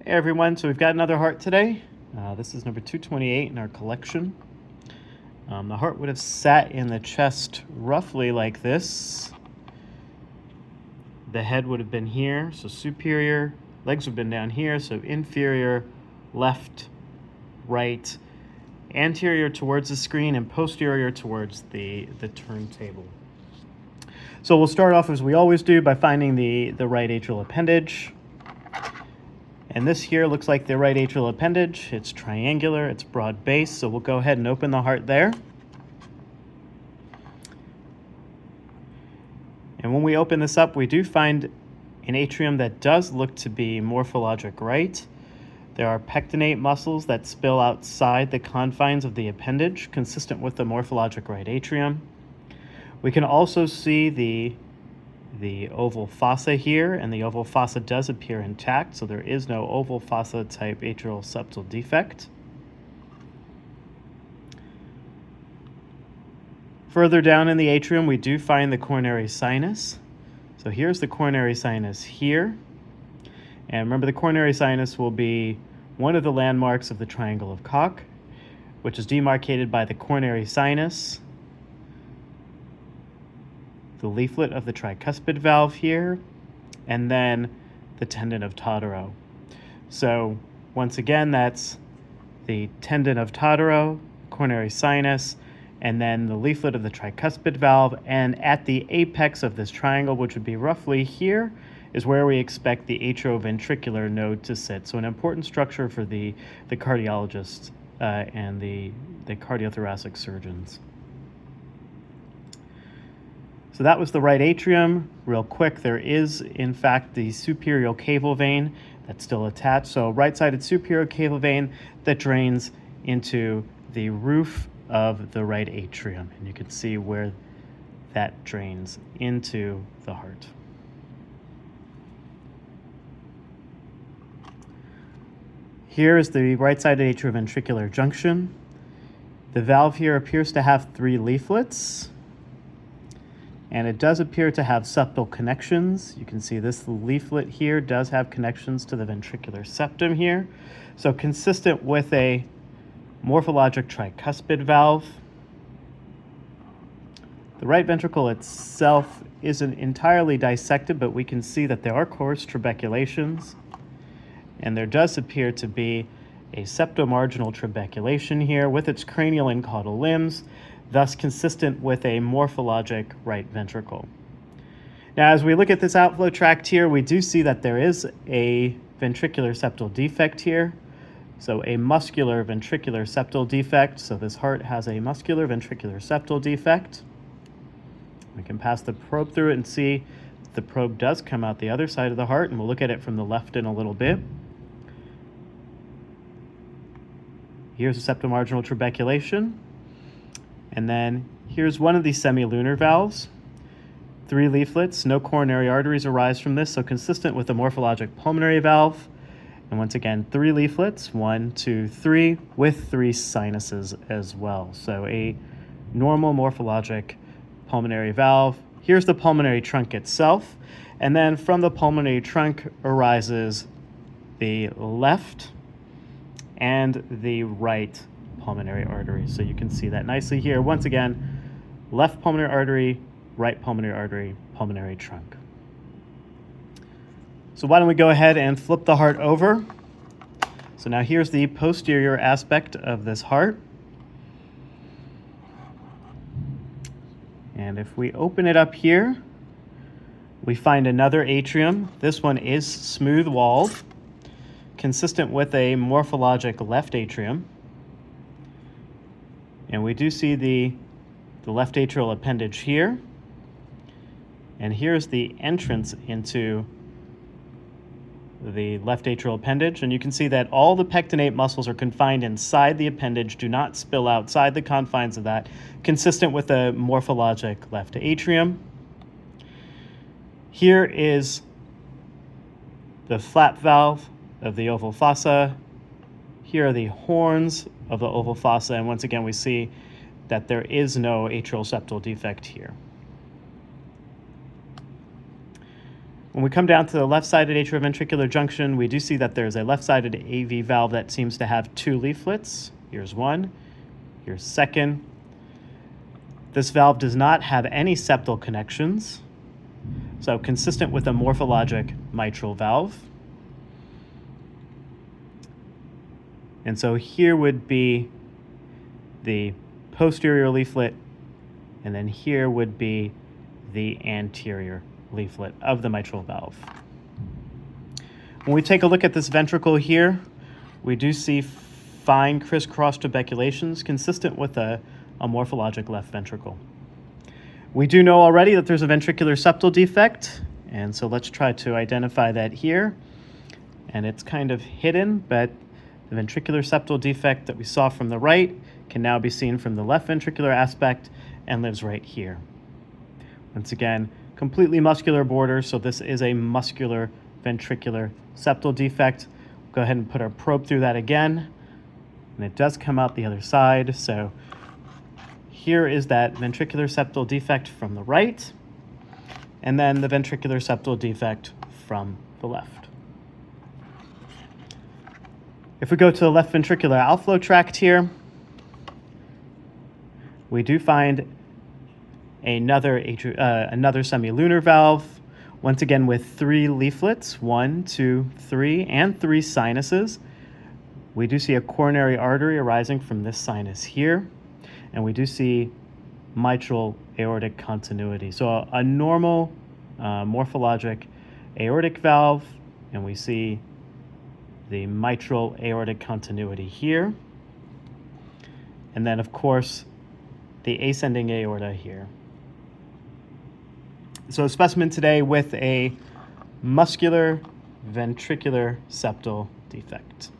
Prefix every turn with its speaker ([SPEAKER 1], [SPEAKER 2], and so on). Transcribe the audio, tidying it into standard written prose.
[SPEAKER 1] Hey everyone, so we've got another heart today. This is number 228 in our collection. The heart would have sat in the chest roughly like this. The head would have been here, so superior. Legs would have been down here, so inferior, left, right, anterior towards the screen, and posterior towards the turntable. So we'll start off as we always do by finding the right atrial appendage. And this here looks like the right atrial appendage. It's triangular, it's broad base, so we'll go ahead and open the heart there. And when we open this up, we do find an atrium that does look to be morphologic right. There are pectinate muscles that spill outside the confines of the appendage, consistent with the morphologic right atrium. We can also see the oval fossa here, and the oval fossa does appear intact, so there is no oval fossa type atrial septal defect. Further down in the atrium, we do find the coronary sinus. So here's the coronary sinus here. And remember, the coronary sinus will be one of the landmarks of the triangle of Koch, which is demarcated by the coronary sinus, the leaflet of the tricuspid valve here, and then the tendon of Totaro. So once again, that's the tendon of Totaro, coronary sinus, and then the leaflet of the tricuspid valve. And at the apex of this triangle, which would be roughly here, is where we expect the atrioventricular node to sit. So an important structure for the cardiologists and the cardiothoracic surgeons. So that was the right atrium. Real quick, there is, in fact, the superior caval vein that's still attached. So right-sided superior caval vein that drains into the roof of the right atrium. And you can see where that drains into the heart. Here is the right-sided atrioventricular junction. The valve here appears to have 3 leaflets, and it does appear to have septal connections. You can see this leaflet here does have connections to the ventricular septum here. So consistent with a morphologic tricuspid valve. The right ventricle itself isn't entirely dissected, but we can see that there are coarse trabeculations. And there does appear to be a septomarginal trabeculation here with its cranial and caudal limbs, thus consistent with a morphologic right ventricle. Now, as we look at this outflow tract here, we do see that there is a ventricular septal defect here. So a muscular ventricular septal defect. So this heart has a muscular ventricular septal defect. We can pass the probe through it and see the probe does come out the other side of the heart, and we'll look at it from the left in a little bit. Here's a septomarginal trabeculation. And then here's one of these semilunar valves. 3 leaflets, no coronary arteries arise from this, so consistent with the morphologic pulmonary valve. And once again, 3 leaflets, 1, 2, 3, with 3 sinuses as well. So a normal morphologic pulmonary valve. Here's the pulmonary trunk itself. And then from the pulmonary trunk arises the left and the right pulmonary artery. So you can see that nicely here. Once again, left pulmonary artery, right pulmonary artery, pulmonary trunk. So why don't we go ahead and flip the heart over. So now here's the posterior aspect of this heart. And if we open it up here, we find another atrium. This one is smooth walled, consistent with a morphologic left atrium. And we do see the left atrial appendage here. And here's the entrance into the left atrial appendage. And you can see that all the pectinate muscles are confined inside the appendage, do not spill outside the confines of that, consistent with the morphologic left atrium. Here is the flap valve of the oval fossa. Here are the horns of the oval fossa, and once again we see that there is no atrial septal defect here. When we come down to the left-sided atrioventricular junction, we do see that there's a left-sided AV valve that seems to have 2 leaflets. Here's one, here's second. This valve does not have any septal connections, so consistent with a morphologic mitral valve. And so here would be the posterior leaflet, and then here would be the anterior leaflet of the mitral valve. When we take a look at this ventricle here, we do see fine crisscross trabeculations consistent with a morphologic left ventricle. We do know already that there's a ventricular septal defect, and so let's try to identify that here. And it's kind of hidden, but the ventricular septal defect that we saw from the right can now be seen from the left ventricular aspect and lives right here. Once again, completely muscular border, so this is a muscular ventricular septal defect. Go ahead and put our probe through that again, and it does come out the other side. So here is that ventricular septal defect from the right, and then the ventricular septal defect from the left. If we go to the left ventricular outflow tract here, we do find another semilunar valve, once again with 3 leaflets, 1, 2, 3, and 3 sinuses. We do see a coronary artery arising from this sinus here, and we do see mitral aortic continuity. So a normal morphologic aortic valve, and we see the mitral aortic continuity here. And then, of course, the ascending aorta here. So a specimen today with a muscular ventricular septal defect.